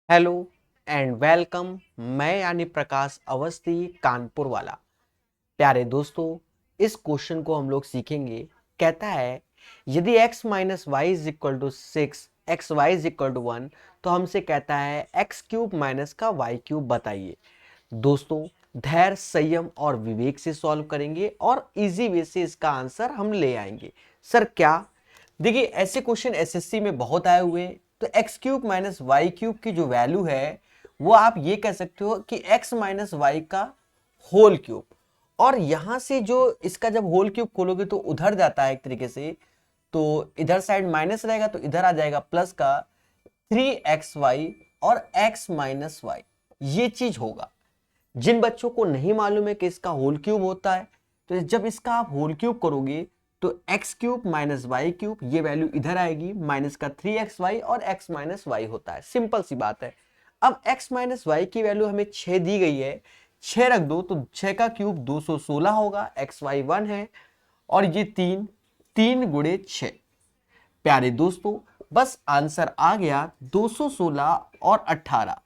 Hello and welcome. मैं यानी प्रकाश अवस्थी कानपुर वाला। प्यारे दोस्तों, इस क्वेश्चन को हम लोग सीखेंगे। कहता है यदि x minus Y is equal to 6, X Y is equal to 1, तो हमसे कहता है एक्स क्यूब माइनस का वाई क्यूब बताइए। दोस्तों, धैर्य, संयम और विवेक से सॉल्व करेंगे और इजी वे से इसका आंसर हम ले आएंगे। सर क्या? देखिए, ऐसे क्वेश्चन एसएससी में बहुत आए हुए हैं। तो x cube minus y cube की जो वैल्यू है वो आप ये कह सकते हो कि एक्स माइनस वाई का होल क्यूब। और यहां से जो इसका जब होल क्यूब खोलोगे तो उधर जाता है एक तरीके से, तो इधर साइड माइनस रहेगा तो इधर आ जाएगा प्लस का 3xy और x माइनस वाई। ये चीज होगा। जिन बच्चों को नहीं मालूम है कि इसका होल क्यूब होता है, तो जब इसका आप होल क्यूब करोगे तो x cube minus y cube, ये वैल्यू इधर आएगी, माइनस का 3xy और x माइनस वाई होता है। सिंपल सी बात है। अब x माइनस वाई की वैल्यू हमें 6 दी गई है, 6 रख दो तो 6 का क्यूब 216 होगा, एक्स वाई 1 है और ये 3, 3 गुणे 6। प्यारे दोस्तों, बस आंसर आ गया 216 और 18।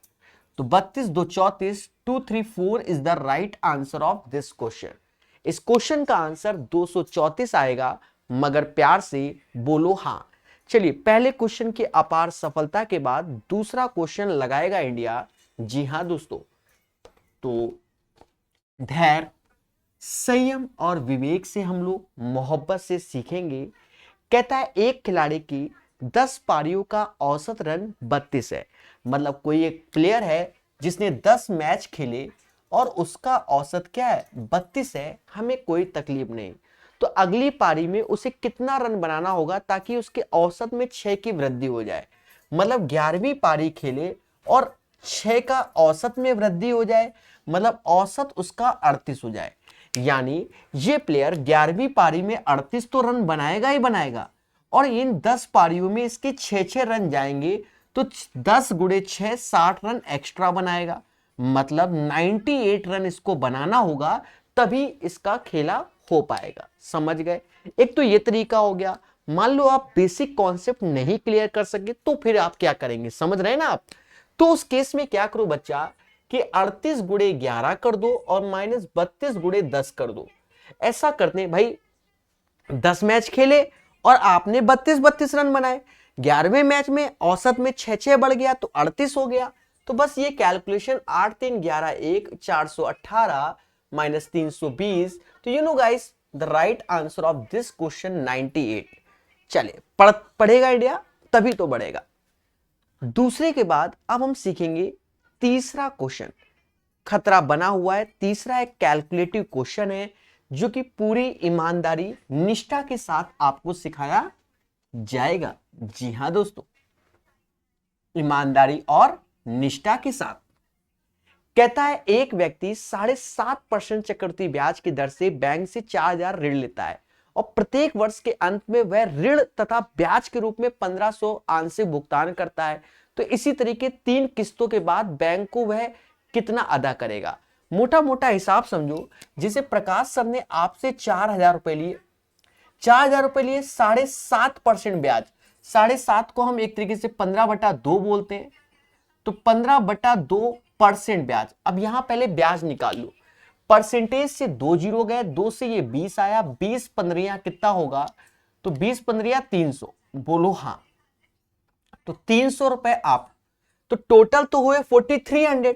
तो 32 2 34, 234 is the right answer of this question. इस क्वेश्चन का आंसर 234 आएगा, मगर प्यार से बोलो हां। चलिए, पहले क्वेश्चन की अपार सफलता के बाद दूसरा क्वेश्चन लगाएगा इंडिया। जी हां दोस्तों, तो धैर्य, संयम और विवेक से हम लोग मोहब्बत से सीखेंगे। कहता है एक खिलाड़ी की 10 पारियों का औसत रन 32 है। मतलब कोई एक प्लेयर है जिसने 10 मैच खेले और उसका औसत क्या है, 32 है। हमें कोई तकलीफ नहीं। तो अगली पारी में उसे कितना रन बनाना होगा ताकि उसके औसत में 6 की वृद्धि हो जाए। मतलब 11वीं पारी खेले और 6 का औसत में वृद्धि हो जाए, मतलब औसत उसका 38 हो जाए। यानी ये प्लेयर 11वीं पारी में 38 तो रन बनाएगा ही बनाएगा, और इन 10 पारियों में इसके 6-6 रन जाएंगे, तो 10 गुणे 6 60 रन एक्स्ट्रा बनाएगा। मतलब 98 रन इसको बनाना होगा, तभी इसका खेला हो पाएगा। समझ गए? एक तो ये तरीका हो गया। मान लो आप बेसिक कॉन्सेप्ट नहीं क्लियर कर सके तो फिर आप क्या करेंगे, समझ रहे हैं ना आप? तो उस केस में क्या करो बच्चा कि 38 गुणे 11 कर दो और माइनस 32 गुणे 10 कर दो। ऐसा करते हैं भाई, 10 मैच खेले और आपने 32-32 रन बनाए। 11वें मैच में औसत में 6-6 बढ़ गया तो 38 हो गया। तो बस ये कैलकुलेशन 8 3 11 1 418 माइनस 320। तो you know guys, the right answer of this question 98। चले पढ़ेगा इंडिया तभी तो बढ़ेगा। दूसरे के बाद अब हम सीखेंगे तीसरा क्वेश्चन। खतरा बना हुआ है। तीसरा एक कैलकुलेटिव क्वेश्चन है जो कि पूरी ईमानदारी निष्ठा के साथ आपको सिखाया जाएगा। जी हां दोस्तों, ईमानदारी और निष्ठा के साथ। कहता है एक व्यक्ति 7.5% चक्रवृद्धि ब्याज की दर से बैंक से 4,000 ऋण लेता है और प्रत्येक वर्ष के अंत में वह ऋण तथा ब्याज के रूप में 1,500 आंशिक भुगतान करता है। तो इसी तरीके 3 किस्तों के बाद बैंक को वह कितना अदा करेगा? मोटा मोटा हिसाब समझो। जिसे प्रकाश सर ने आपसे 4,000 रुपए लिए, 4,000 रुपए लिए, 7.5% ब्याज। 7.5 को हम एक तरीके से 15/2 बोलते हैं। तो 15/2% ब्याज। अब यहां पहले ब्याज निकाल लो। परसेंटेज से 2 जीरो गए, 2 से ये 20 आया, 20 15 कितना होगा? तो 20 15 300। बोलो हाँ। तो 300 रुपए आप, तो टोटल तो हुए 4300।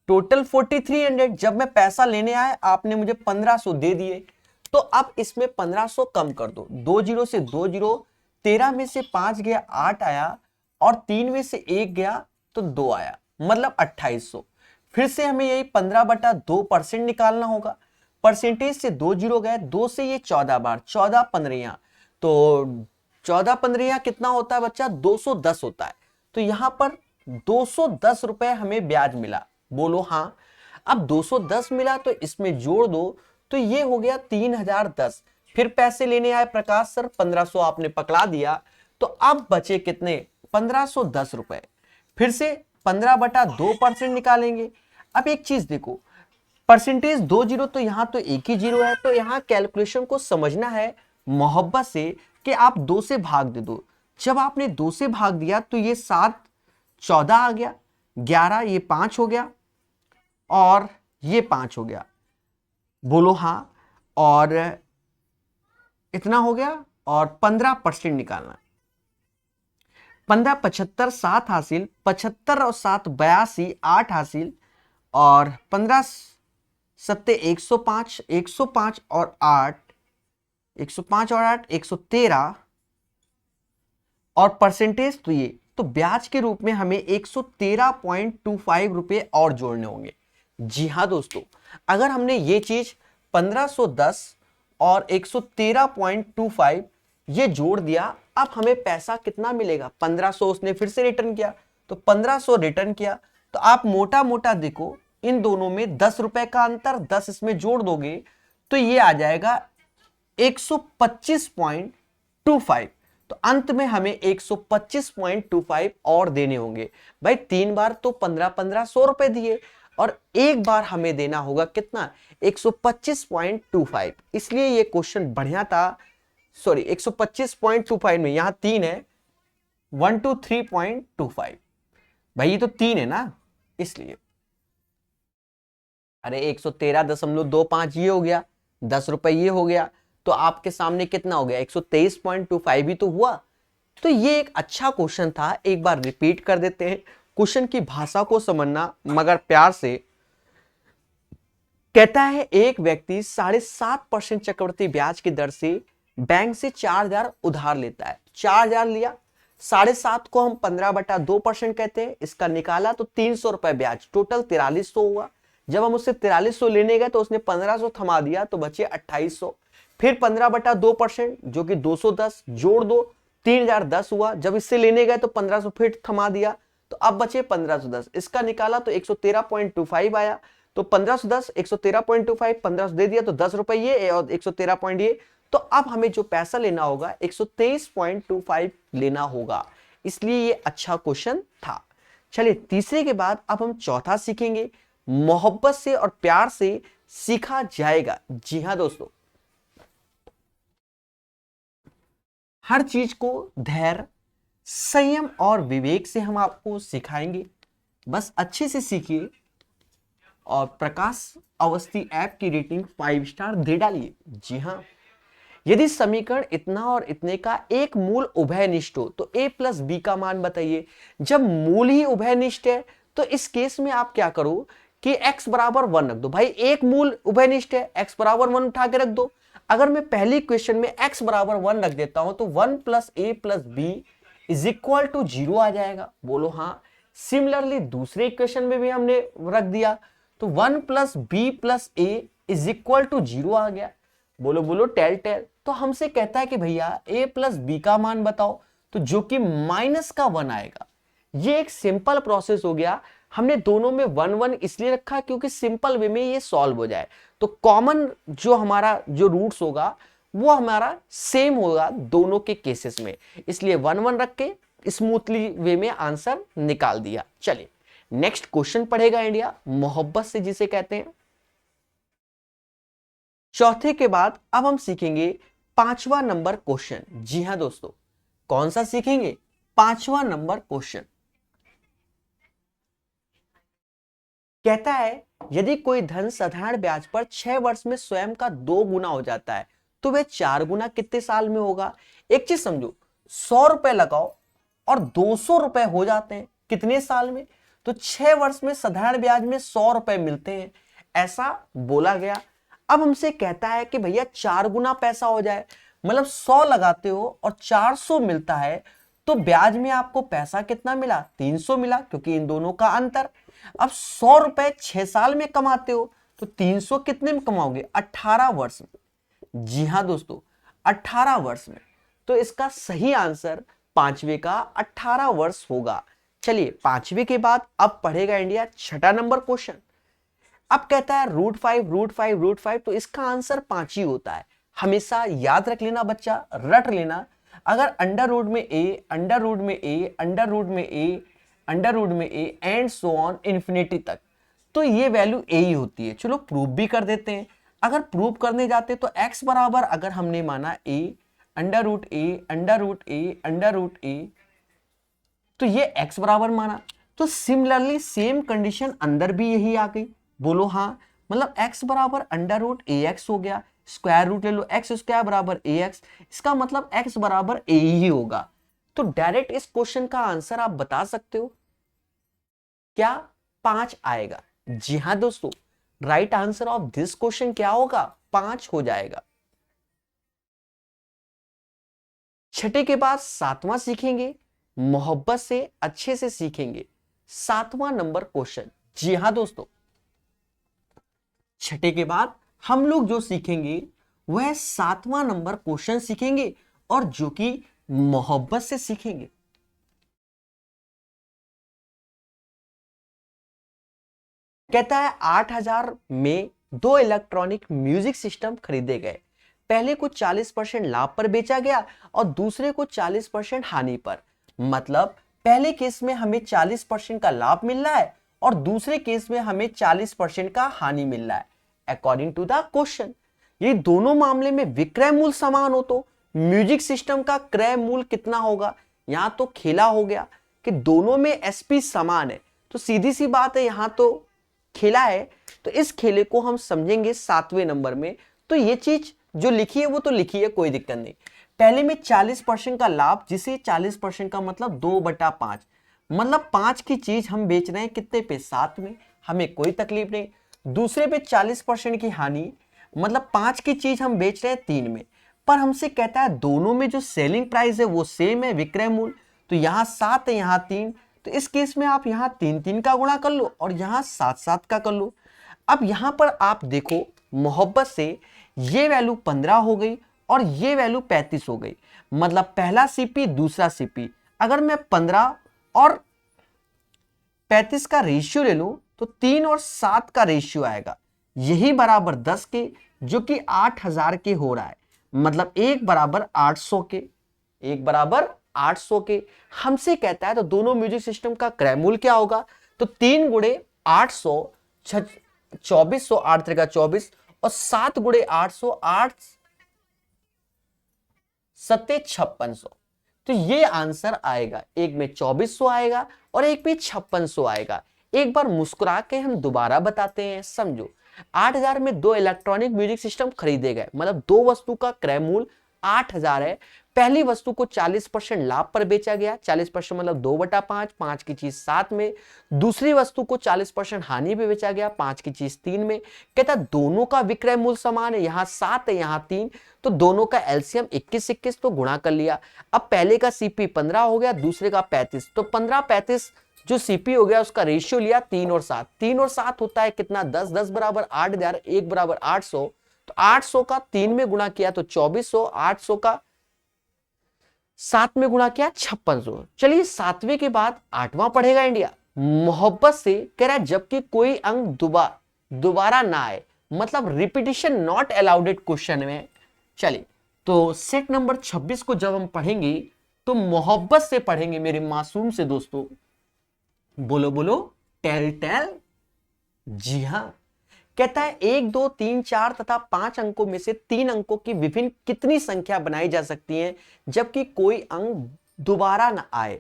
टोटल 4300। जब मैं पैसा लेने आया आपने मुझे 1500 दे दिए। तो अब इसमें 1500 कम कर दो। 2 जीरो से 2 जीरो, 13 में से 5 गया 8 आया, और 3 में से 1 गया तो 2 आया, मतलब 2800। फिर से हमें यही 15/2% निकालना होगा। परसेंटेज से 2 जीरो गए, 2 से ये 14 बार, 14 15, तो 14 15 कितना होता है बच्चा? 210 होता है। तो यहां पर 210 रुपए हमें ब्याज मिला। बोलो हाँ। अब 210 मिला तो इसमें जोड़ दो, तो ये हो गया 3010। फिर पैसे लेने आए प्रकाश सर, 1500 आपने पकड़ा दिया। तो अब बचे कितने? 1510 रुपए। फिर से 15/2% निकालेंगे। अब एक चीज देखो, परसेंटेज 2 जीरो, तो यहां तो एक ही जीरो है। तो यहां कैलकुलेशन को समझना है मोहब्बत से कि आप 2 से भाग दे दो। जब आपने 2 से भाग दिया तो ये 7 14 आ गया। 11 ये 5 हो गया और ये 5 हो गया, बोलो हाँ। और इतना हो गया और 15% निकालना। 15 75 7 हासिल, 75 और 7 82 8 हासिल, और 15 सत्ते 105, 105 और 8 105 और 8 113, और परसेंटेज तो ये, तो ब्याज के रूप में हमें 113.25 रुपए और जोड़ने होंगे। जी हाँ दोस्तों, अगर हमने ये चीज 1510 और 113.25 ये जोड़ दिया, अब हमें पैसा कितना मिलेगा, 1500 उसने फिर से रिटर्न किया, तो 1500 रिटर्न किया। तो आप मोटा मोटा देखो इन दोनों में 10 रुपए का अंतर, 10 इसमें जोड़ दोगे तो ये आ जाएगा 125.25। तो अंत में हमें 125.25 और देने होंगे। भाई 3 बार तो 1500 रुपए दिए और एक बार हमें देना होगा कितना, 125.25। इसलिए ये क्वेश्चन बढ़िया था। सॉरी 125.25 में यहां 3 है, 123.25। भाई ये तो 3 है ना, इसलिए अरे 113.25 ये हो गया, 10 रुपए ये हो गया, तो आपके सामने कितना हो गया, 123.25 ही तो हुआ। तो ये एक अच्छा क्वेश्चन था, एक बार रिपीट कर देते हैं। क्वेश्चन की भाषा को समझना मगर प्यार से। कहता है एक व्यक्ति 7.5% चक्रवृद्धि ब्याज की दर से बैंक से 4000 उधार लेता है। 4000 लिया, 7.5 को हम 15/2% कहते हैं, इसका निकाला तो 300 रुपए ब्याज, टोटल 4300 हुआ। जब हम उससे 4300 लेने गए तो उसने 1500 थमा दिया, तो बचे 2800। फिर 15/2% जो कि 210, जोड़ दो 3010 हुआ। जब इससे लेने गए तो 1500 फिर थमा दिया, तो अब बचे 1510, इसका निकाला तो 113.25 आया। तो 1510 113.25, 1500 दे दिया तो 10 रुपए ये और 113 पॉइंट ये। तो अब हमें जो पैसा लेना होगा 123.25 लेना होगा, इसलिए ये अच्छा क्वेश्चन था। चलिए तीसरे के बाद अब हम चौथा सीखेंगे, मोहब्बत से और प्यार से सीखा जाएगा। जी हां दोस्तों, हर चीज को धैर्य, संयम और विवेक से हम आपको सिखाएंगे, बस अच्छे से सीखिए और प्रकाश अवस्थी ऐप की रेटिंग 5 स्टार दे डालिए। जी हां, यदि समीकरण इतना और इतने का एक मूल उभयनिष्ठ हो तो a प्लस बी का मान बताइए। जब मूल ही उभयनिष्ठ है तो इस केस में आप क्या करो कि x बराबर 1 रख दो। भाई एक मूल उभयनिष्ठ है, x बराबर 1 उठा के रख दो। अगर मैं पहली क्वेश्चन में x बराबर 1 रख देता हूं तो 1 plus a plus b is equal to 0 आ जाएगा, बोलो हाँ। सिमिलरली दूसरे इक्वेशन में भी हमने रख दिया तो 1 plus b plus a is equal to 0 आ गया, बोलो बोलो टेल टेल। तो हमसे कहता है कि भैया a प्लस बी का मान बताओ, तो जो कि -1 आएगा। ये एक सिंपल प्रोसेस हो गया। हमने दोनों में 1 1 इसलिए रखा क्योंकि सिंपल वे में ये सॉल्व हो जाए, तो कॉमन जो हमारा जो रूट्स होगा वो हमारा सेम होगा दोनों के केसेस में, इसलिए 1 1 रख के स्मूथली वे में आंसर निकाल दिया। चलिए नेक्स्ट क्वेश्चन पढ़ेगा इंडिया, मोहब्बत से जिसे कहते हैं। चौथे के बाद अब हम सीखेंगे 5वां नंबर क्वेश्चन। जी हां दोस्तों, कौन सा सीखेंगे, 5वां नंबर क्वेश्चन। कहता है यदि कोई धन साधारण ब्याज पर 6 वर्ष में स्वयं का 2 गुना हो जाता है तो वह 4 गुना कितने साल में होगा। एक चीज समझो, 100 रुपए लगाओ और 200 रुपए हो जाते हैं कितने साल में, तो 6 वर्ष में साधारण ब्याज में 100 रुपए मिलते हैं, ऐसा बोला गया। अब हमसे कहता है कि भैया 4 गुना पैसा हो जाए, मतलब 100 लगाते हो और 400 मिलता है, तो ब्याज में आपको पैसा कितना मिला, 300 मिला, क्योंकि इन दोनों का अंतर। अब 100 रुपए 6 साल में कमाते हो तो 300 कितने में कमाओगे, 18 वर्ष में। जी हां दोस्तों, 18 वर्ष में। तो इसका सही आंसर 5वें का 18 वर्ष होगा। चलिए 5वें के बाद अब पढ़ेगा इंडिया 6ठा नंबर क्वेश्चन। अब कहता है √5 तो इसका आंसर 5 ही होता है। हमेशा याद रख लेना बच्चा, रट लेना। अगर अंडर रूट में ए, अंडर रूट में ए, अंडर रूट में ए, अंडर रूट में A and so on infinity तक, तो ये वैल्यू ए ही होती है। चलो प्रूफ भी कर देते हैं। अगर प्रूफ करने जाते तो x बराबर अगर हमने माना a, under root A, under root A, under root A, तो ये x बराबर माना तो सिमिलरली सेम कंडीशन अंदर भी यही आ गई, बोलो हाँ, मतलब x बराबर अंडर रूट ए एक्स हो गया, स्क्वायर रूट ले लो एक्स स्क्वायर बराबर ए एक्स, इसका मतलब x बराबर ए ही होगा। तो डायरेक्ट इस क्वेश्चन का आंसर आप बता सकते हो क्या, 5 आएगा। जी हाँ दोस्तों, right answer of this question क्या होगा, 5 हो जाएगा। छठे के बाद सातवां सीखेंगे, मोहब्बत से अच्छे से सीखेंगे। सातवां नंबर क्वेश्चन, जी हाँ दोस्तों, छठे के बाद हम लोग जो सीखेंगे वह सातवां नंबर क्वेश्चन सीखेंगे, और जो कि मोहब्बत से सीखेंगे। कहता है 8,000 में 2 इलेक्ट्रॉनिक म्यूजिक सिस्टम खरीदे गए, पहले को 40% लाभ पर बेचा गया और दूसरे को 40% हानि पर। मतलब पहले केस में हमें 40% का लाभ मिल रहा है और दूसरे केस में हमें 40% का हानि मिल रहा है। अकॉर्डिंग टू द क्वेश्चन, ये दोनों मामले में विक्रय मूल्य समान हो तो म्यूजिक सिस्टम का क्रय मूल्य कितना होगा। यहां तो खेला हो गया कि दोनों में एसपी समान है, तो सीधी सी बात है यहां तो खेला है, तो इस खेले को हम समझेंगे सातवें नंबर में। तो ये चीज जो लिखी है वो तो लिखी है, कोई दिक्कत नहीं। पहले में 40% का लाभ, जिसे 40% का मतलब 2/5, मतलब 5 की चीज हम बेच रहे हैं कितने पे, 7 में, हमें कोई तकलीफ नहीं। दूसरे पे 40% की हानि, मतलब 5 की चीज हम बेच रहे हैं 3 में, पर हमसे कहता है दोनों में जो सेलिंग प्राइस है वो सेम है, विक्रय मूल्य। तो यहाँ 7 है, यहाँ 3, तो इस केस में आप यहाँ 3 का गुणा कर लो और यहाँ 7 का कर लो। अब यहाँ पर आप देखो मोहब्बत से ये वैल्यू 15 हो गई और ये वैल्यू 35 हो गई, मतलब पहला सीपी दूसरा सीपी। अगर मैं 15 और 35 का रेशियो ले लूं तो 3 और 7 का रेशियो आएगा, यही बराबर 10 के, जो कि 8,000 के हो रहा है। मतलब एक बराबर 800 के, एक बराबर 800 के। हमसे कहता है तो दोनों म्यूजिक सिस्टम का क्रय मूल्य क्या होगा, तो 3 गुणे 800 2400, 8 3 24, और 7 गुणे 800 8 7 5600। तो ये आंसर आएगा, एक में 2400 आएगा और एक में 5600 आएगा। एक बार मुस्कुरा के हम दोबारा बताते हैं, समझो। 8,000 में 2 इलेक्ट्रॉनिक म्यूजिक सिस्टम खरीदे गए, मतलब 2 वस्तु का क्रय मूल्य 8,000 है। पहली वस्तु को 40% लाभ पर बेचा गया, 40% मतलब 2/5, 5 की चीज 7 में। दूसरी वस्तु को 40% हानि पे बेचा गया, 5 की चीज 3 में। कहता दोनों का विक्रय मूल्य समान है, यहाँ 7 है यहाँ 3, तो दोनों का एलसीएम 21 तो गुणा कर लिया। अब पहले का सीपी 15 हो गया, दूसरे का 35, तो 15-35 जो सीपी हो गया उसका रेशियो लिया 3 और 7, 3 और 7 होता है कितना, 10, 10 बराबर 8,000, 1 बराबर 800, तो 800 का 3 में गुणा किया तो 2400, 800 का 7 में गुणा किया 5600। चलिए सातवें के बाद आठवां पढ़ेगा इंडिया। मोहब्बत से कह रहा है जबकि कोई अंक दोबारा ना आए, मतलब रिपीटिशन नॉट अलाउडेड क्वेश्चन में। चलिए तो सेट नंबर 26 को जब हम पढ़ेंगे तो मोहब्बत से पढ़ेंगे मेरे मासूम से दोस्तों। बोलो बोलो, टेल टेल। जी हां, कहता है 1 2 3 4 तथा 5 अंकों में से 3 अंकों की विभिन्न कितनी संख्या बनाई जा सकती है जबकि कोई अंक दोबारा ना आए।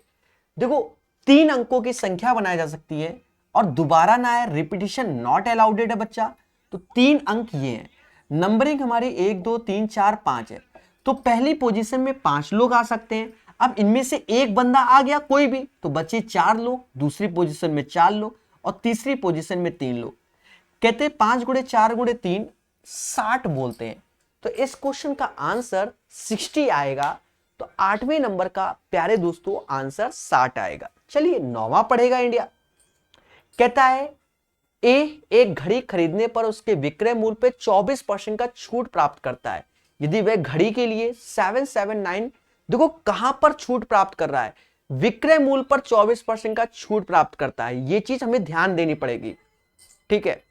देखो 3 अंकों की संख्या बनाई जा सकती है और दोबारा ना आए, रिपीटिशन नॉट अलाउडेड है बच्चा। तो 3 अंक ये हैं, नंबरिंग हमारी 1 2 3 4 5 है, तो पहली पोजीशन में 5 लोग आ सकते हैं। अब इनमें से एक बंदा आ गया कोई भी, तो बचे 4 लोग, दूसरी पोजीशन में 4 लोग और तीसरी पोजीशन में 3 लोग। कहते हैं 5 गुणे 4 गुणे 3 60 बोलते हैं। तो इस क्वेश्चन का आंसर 60 आएगा। तो 8वें नंबर का प्यारे दोस्तों आंसर 60 आएगा। चलिए 9वां पढ़ेगा इंडिया। कहता है ए एक घड़ी खरीदने पर उसके विक्रय मूल्य पे 24% का छूट प्राप्त करता है यदि वह घड़ी के लिए 779, देखो कहां पर छूट प्राप्त कर रहा है, विक्रय मूल्य पर 24% का छूट प्राप्त करता है। यह चीज हमें ध्यान देनी पड़ेगी, ठीक है।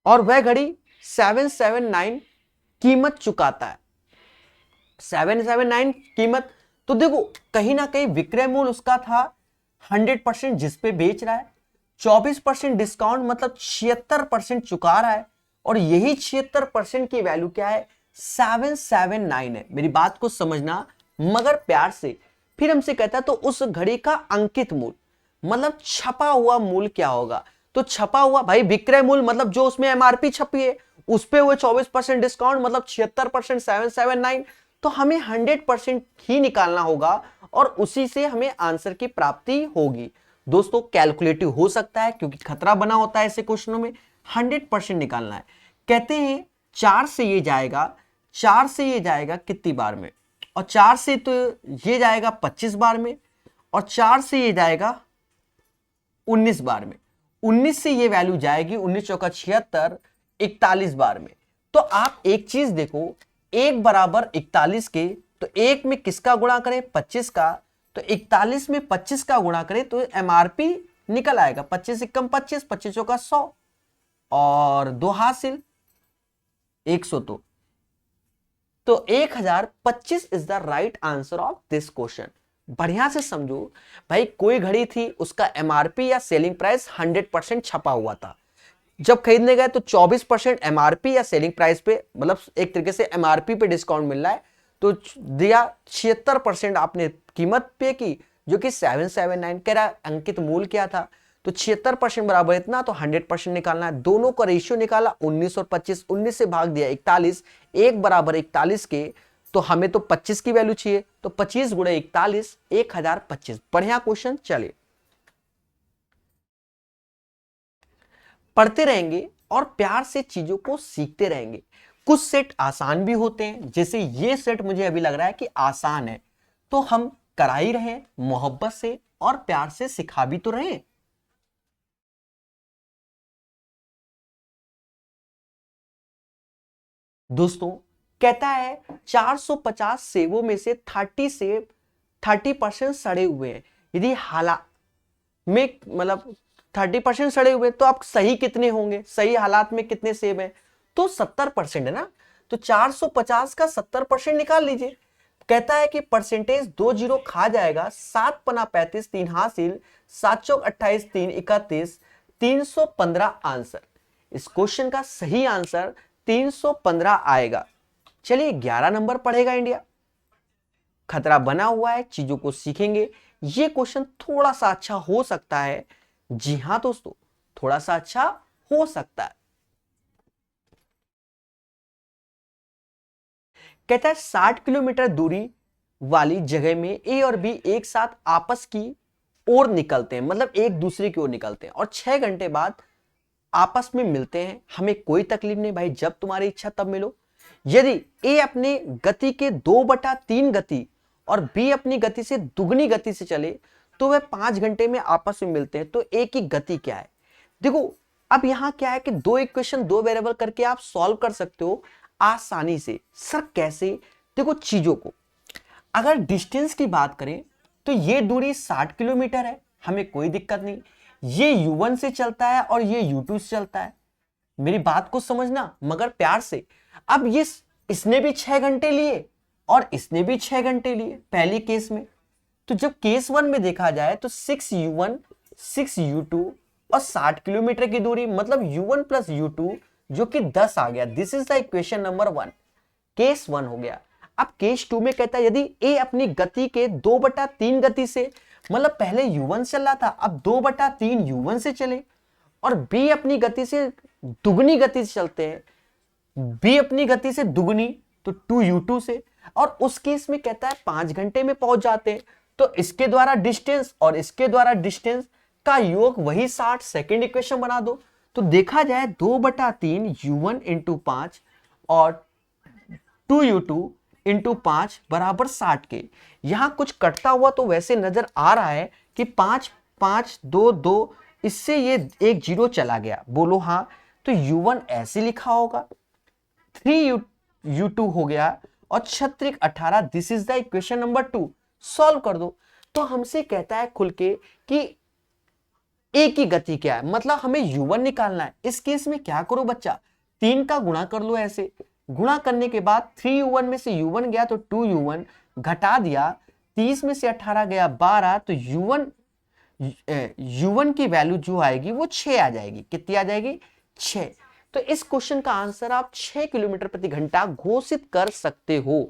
और वह घड़ी 779 कीमत चुकाता है, 779 कीमत। तो देखो कहीं ना कहीं विक्रय मूल्य उसका था 100% जिस पे बेच रहा है, 24% डिस्काउंट मतलब 76% चुका रहा है, और यही 76% की वैल्यू क्या है, 779 है। मेरी बात को समझना मगर प्यार से। फिर हमसे कहता है तो उस घड़ी का अंकित मूल्य, मतलब छपा हुआ मूल्य क्या होगा? तो छपा हुआ भाई विक्रय मूल्य मतलब जो उसमें एमआरपी छपी है उस पे वो 24% डिस्काउंट मतलब 76% 779। तो हमें 100% ही निकालना होगा और उसी से हमें आंसर की प्राप्ति होगी। दोस्तों कैलकुलेटिव हो सकता है क्योंकि खतरा बना होता है ऐसे क्वेश्चनों में, 100% निकालना है। कहते हैं 4 से ये जाएगा, 4 से ये जाएगा कितनी बार में, और 4 से तो ये जाएगा 25 बार में, और 4 से ये जाएगा 19 बार में। 19 से ये वैल्यू जाएगी 19 चौका 76, 41 बार में। तो आप एक चीज देखो, 1 बराबर 41 के, तो 1 में किसका गुणा करें? 25 का। तो 41 में 25 का गुणा करें तो एमआरपी निकल आएगा 25 एकम 25, 25 चौका 100 और 2 हासिल 100। तो 1025 is the right answer of this question. बढ़िया से समझो भाई, कोई घड़ी थी उसका एमआरपी या सेलिंग प्राइस 100% छपा हुआ था। जब खरीदने गए तो 24% एमआरपी या सेलिंग प्राइस पे, मतलब एक तरीके से एमआरपी पे डिस्काउंट मिल रहा है, तो दिया 76% आपने कीमत पे की जो कि 779 कह रहा। अंकित मूल्य क्या था? तो 76% बराबर इतना, तो 100% निकालना है। दोनों का रेशियो निकाला 19 और 25, 19 से भाग दिया 41, 1 बराबर 41 के, तो हमें तो 25 की वैल्यू चाहिए, तो 25 गुणे 41, 1025। बढ़िया क्वेश्चन। चलिए पढ़ते रहेंगे और प्यार से चीजों को सीखते रहेंगे। कुछ सेट आसान भी होते हैं, जैसे ये सेट मुझे अभी लग रहा है कि आसान है, तो हम करा ही रहे मोहब्बत से और प्यार से सिखा भी तो रहे। दोस्तों कहता है 450 सेबों में से 30 सेब 30% सड़े हुए हैं। यदि हालात में मतलब 30% सड़े हुए, तो आप सही कितने होंगे? सही हालात में कितने सेब हैं? तो 70% है ना। तो 450 का 70% निकाल लीजिए। कहता है कि परसेंटेज 2 जीरो खा जाएगा, 7 पना 35, 3 हासिल, 7 चौक 28, 3 31, 315 आंसर। इस क्वेश्चन का सही आंसर 315 आएगा। चलिए 11 नंबर पढ़ेगा इंडिया। खतरा बना हुआ है, चीजों को सीखेंगे। ये क्वेश्चन थोड़ा सा अच्छा हो सकता है। जी हां दोस्तों, थोड़ा सा अच्छा हो सकता है। कहता है 60 किलोमीटर दूरी वाली जगह में ए और बी एक साथ आपस की ओर निकलते हैं, मतलब एक दूसरे की ओर निकलते हैं, और 6 घंटे बाद आपस में मिलते हैं। हमें कोई तकलीफ नहीं भाई, जब तुम्हारी इच्छा तब मिलो। यदि ए अपने गति के 2/3 गति और बी अपनी गति से दुगनी गति से चले तो वह 5 घंटे में आपस में मिलते हैं। तो ए की गति क्या है? देखो अब यहां क्या है कि दो इक्वेशन, दो वेरिएबल करके आप सॉल्व कर सकते हो आसानी से। सर कैसे? देखो चीजों को, अगर डिस्टेंस की बात करें तो ये दूरी 60 किलोमीटर है, हमें कोई दिक्कत नहीं। ये u1 से चलता है और ये u2 से चलता है। मेरी बात को समझना मगर प्यार से। अब ये इसने भी 6 घंटे लिए और इसने भी 6 घंटे लिए पहली केस में। तो जब केस 1 में देखा जाए तो 6u1 6u2 और 60 किलोमीटर की दूरी, मतलब u1 प्लस u2 जो कि 10 आ गया। This is the equation number 1, case 1 हो गया। अब केस 2 में कहता है यदि ए अपनी गति के 2/3 गति से, मतलब पहले u1 चल रहा था, अब 2/3 u1 से चले, और बी अपनी गति से दुगनी गति से चलते हैं, बी अपनी गति से दुगनी तो 2u2 से, और उस केस में कहता है 5 घंटे में पहुंच जाते हैं। तो इसके द्वारा डिस्टेंस और इसके द्वारा डिस्टेंस का योग वही 60, सेकेंड इक्वेशन बना दो। तो देखा जाए 2/3 u1 इंटू 5 और 2u2 इंटू 5 बराबर 60 के। यहां कुछ कटता हुआ तो वैसे नजर आ रहा है कि 5 5 2 2, इससे ये एक जीरो चला गया। बोलो हाँ। तो u1 ऐसे लिखा होगा, 3u2 हो गया और 36 18। This is the equation number 2। Solve कर दो। तो हमसे कहता है खुल के कि ए की गति क्या है, मतलब हमें u1 निकालना है। इस केस में क्या करो बच्चा, 3 का गुणा कर लो। ऐसे गुणा करने के बाद 3u1 में से u1 गया तो 2u1 घटा दिया, 30 में से 18 गया 12, तो u1 की वैल्यू जो आएगी वो 6 आ जाएगी। कितनी आ जाएगी? 6। तो इस क्वेश्चन का आंसर आप 6 किलोमीटर प्रति घंटा घोषित कर सकते हो।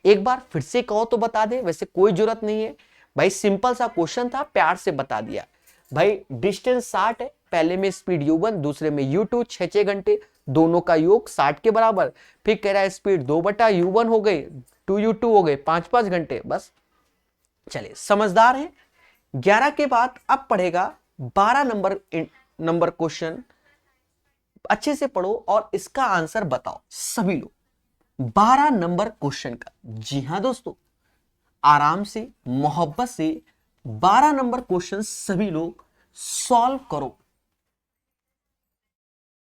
एक बार फिर से कहो तो बता दे, वैसे कोई जरूरत नहीं है भाई, सिंपल सा क्वेश्चन था, प्यार से बता दिया। भाई डिस्टेंस 60 है, पहले में स्पीड u1 दूसरे में u2, 6 घंटे, दोनों का योग 60 के बराबर। फिर कह रहा है स्पीड 2/u1 हो गई, 2u2 हो गए, 5 घंटे बस। चलिए समझदार हैं। 11 के बाद अब पढ़ेगा 12 नंबर क्वेश्चन। अच्छे से पढ़ो और इसका आंसर बताओ सभी लोग 12 नंबर क्वेश्चन का। जी हां दोस्तों, आराम से मोहब्बत से 12 नंबर क्वेश्चन सभी लोग सॉल्व करो।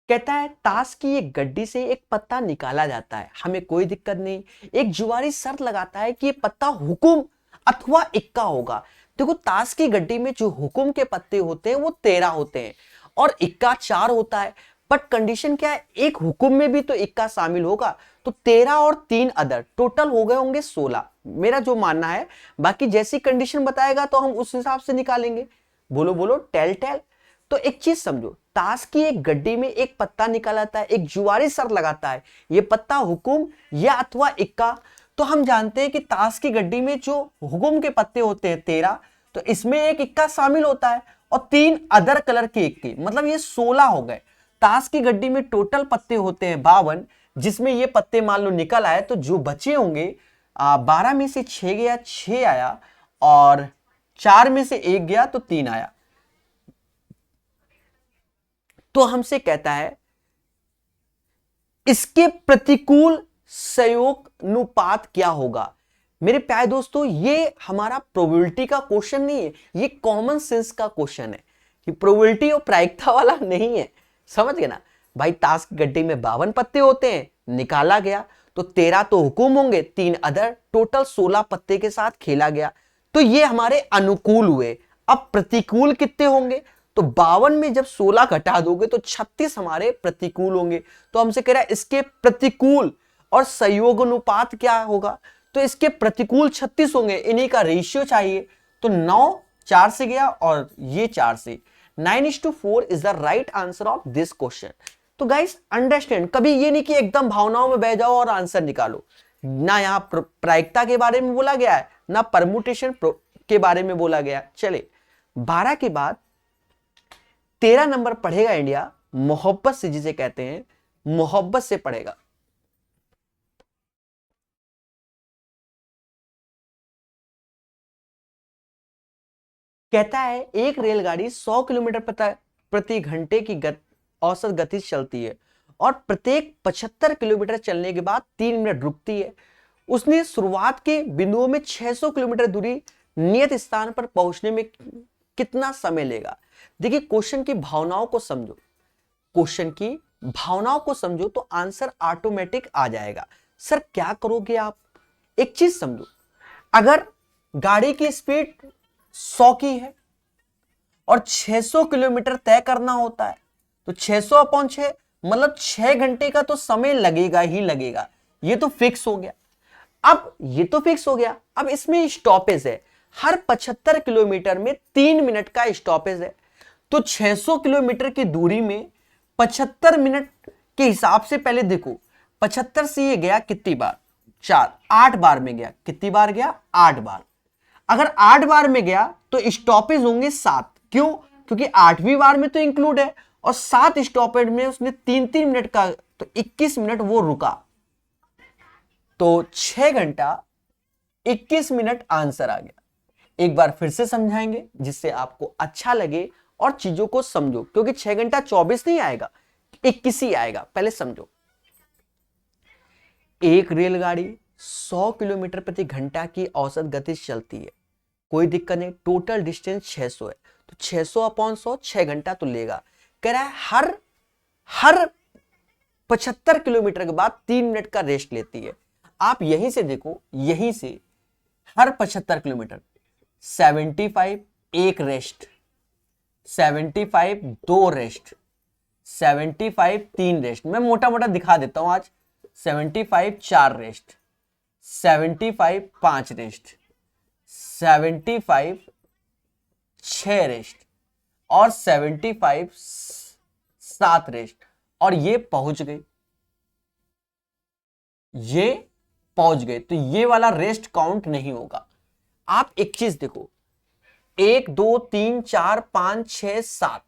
कहता है ताश की एक गड्डी से एक पत्ता निकाला जाता है, हमें कोई दिक्कत नहीं। एक जुआरी शर्त लगाता है कि ये पत्ता हुकुम अथवा इक्का होगा। देखो ताश की गड्डी में जो हुकुम के पत्ते होते हैं वो 13 होते हैं और इक्का 4 होता है। बट कंडीशन क्या है, एक हुकुम में भी तो इक्का शामिल होगा, तो 13 और 3 अदर टोटल हो गए होंगे 16, मेरा जो मानना है। बाकी जैसी कंडीशन बताएगा तो हम उस हिसाब से निकालेंगे। बोलो बोलो टेल टेल। तो एक चीज समझो, ताश की एक गड्डी में एक पत्ता निकालता है, एक जुआरी शर्त लगाता है ये पत्ता हुकुम या अथवा इक्का। तो हम जानते हैं कि ताश की गड्डी में जो हुकुम के पत्ते होते हैं 13, तो इसमें एक इक्का शामिल होता है और 3 अदर कलर के इक्के, मतलब ये 16 हो गए। ताश की गड्डी में टोटल पत्ते होते हैं 52, जिसमें ये पत्ते मान लो निकल आए, तो जो बचे होंगे 12 में से 6 गया, 6 आया, और 4 में से 1 गया तो 3 आया। तो हमसे कहता है इसके प्रतिकूल संयोगानुपात क्या होगा। मेरे प्यारे दोस्तों, ये हमारा प्रोबेबिलिटी का क्वेश्चन नहीं है, ये कॉमन सेंस का क्वेश्चन है। ये प्रोबेबिलिटी और प्रायिकता वाला नहीं है, समझ गए ना भाई। ताश की गड्डी में 52 पत्ते होते हैं, निकाला गया तो 13 तो हुकुम होंगे, 3 अदर, टोटल 16 पत्ते के साथ खेला गया, तो ये हमारे अनुकूल हुए। अब प्रतिकूल कितने होंगे, तो 52 में जब 16 घटा दोगे तो 36 हमारे प्रतिकूल होंगे। तो हमसे कह रहा है इसके प्रतिकूल और संयोग अनुपात क्या होगा, तो इसके प्रतिकूल 36 होंगे, इन्हीं का रेशियो चाहिए। तो 9 4 से गया और ये 4 से, 9:4 is the right answer of this question. तो गाइस अंडरस्टैंड, कभी ये नहीं कि एकदम भावनाओं में बह जाओ और आंसर निकालो। ना यहां प्रायिकता के बारे में बोला गया है, ना परमुटेशन के बारे में बोला गया। चले 12 के बाद 13 नंबर पढ़ेगा इंडिया, मोहब्बत से जिसे कहते हैं, मोहब्बत से पढ़ेगा। कहता है एक रेलगाड़ी 100 किलोमीटर प्रति घंटे की औसत गति से चलती है और प्रत्येक 75 किलोमीटर चलने के बाद 3 मिनट रुकती है। उसने शुरुआत के बिंदुओं में 600 किलोमीटर दूरी नियत स्थान पर पहुंचने में कितना समय लेगा। देखिए क्वेश्चन की भावनाओं को समझो, क्वेश्चन की भावनाओं को समझो तो आंसर ऑटोमेटिक आ जाएगा। सर क्या करोगे आप, एक चीज समझो, अगर गाड़ी की स्पीड 100 की है और 600 किलोमीटर तय करना होता है, तो 600/6 मतलब 6 घंटे का तो समय लगेगा ही लगेगा, ये तो फिक्स हो गया। अब ये तो फिक्स हो गया, अब इसमें स्टॉपेज है, हर 75 किलोमीटर में 3 मिनट का स्टॉपेज है। तो 600 किलोमीटर की दूरी में 75 मिनट के हिसाब से पहले देखो, 75 से ये गया कितनी बार, 4, 8 बार में गया, कितनी बार गया, 8 बार। अगर 8 बार में गया तो स्टॉपेज होंगे 7, क्यों, क्योंकि 8वीं बार में तो इंक्लूड है, और 7 स्टॉपेज में उसने 3-3 मिनट का, तो 21 मिनट वो रुका, तो 6 घंटा 21 मिनट आंसर आ गया। एक बार फिर से समझाएंगे जिससे आपको अच्छा लगे और चीजों को समझो, क्योंकि 6 घंटा 24 नहीं आएगा, 21 ही आएगा। पहले समझो, एक रेलगाड़ी 100 किलोमीटर प्रति घंटा की औसत गति से चलती है, कोई दिक्कत नहीं, टोटल डिस्टेंस 600 है, तो 600/100 6 घंटा तो लेगा। कह रहा है हर 75 किलोमीटर के बाद 3 मिनट का रेस्ट लेती है। आप यहीं से देखो, यहीं से हर 75 किलोमीटर 75 एक रेस्ट, 75 2 रेस्ट, 75 3 रेस्ट, मैं मोटा मोटा दिखा देता हूं आज, 75 4 रेस्ट, 75 5 रेस्ट, 75 6 रेस्ट, और 75 7 रेस्ट, और ये पहुंच गई, ये पहुंच गए, तो ये वाला रेस्ट काउंट नहीं होगा। आप एक चीज देखो, 1 2 3 4 5 6 7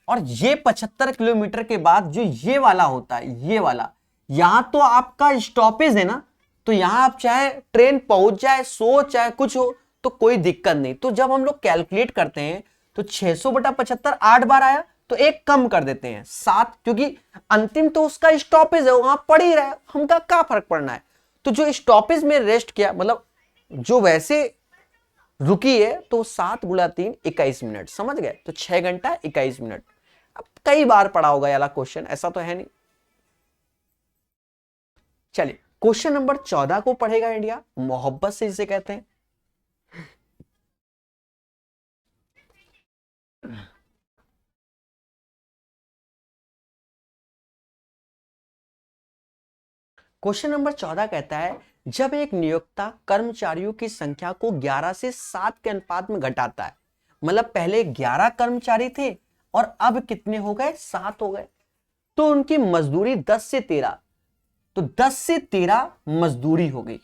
और ये 75 किलोमीटर के बाद जो ये वाला होता है, ये वाला, यहां तो आपका स्टॉपेज है ना, तो यहां आप चाहे ट्रेन पहुंच जाए, सो चाहे कुछ हो, तो कोई दिक्कत नहीं। तो जब हम लोग कैलकुलेट करते हैं तो 600/75 8 बार आया, तो एक कम कर देते हैं 7, क्योंकि अंतिम तो उसका स्टॉपेज है, वहां पड़ ही रहा है, हमका क्या फर्क पड़ना है। तो जो स्टॉपेज में रेस्ट किया, मतलब जो वैसे रुकी है, तो 7 × 3 21 मिनट, समझ गए, तो 6 घंटा 21 मिनट। अब कई बार पढ़ा होगा ये वाला क्वेश्चन, ऐसा तो है नहीं। चलिए क्वेश्चन नंबर 14 को पढ़ेगा इंडिया, मोहब्बत से इसे कहते हैं। क्वेश्चन नंबर 14 कहता है, जब एक नियोक्ता कर्मचारियों की संख्या को 11 से 7 के अनुपात में घटाता है, मतलब पहले 11 कर्मचारी थे और अब कितने हो गए, 7 हो गए, तो उनकी मजदूरी 10 से 13, तो 10 से 13 मजदूरी हो गई।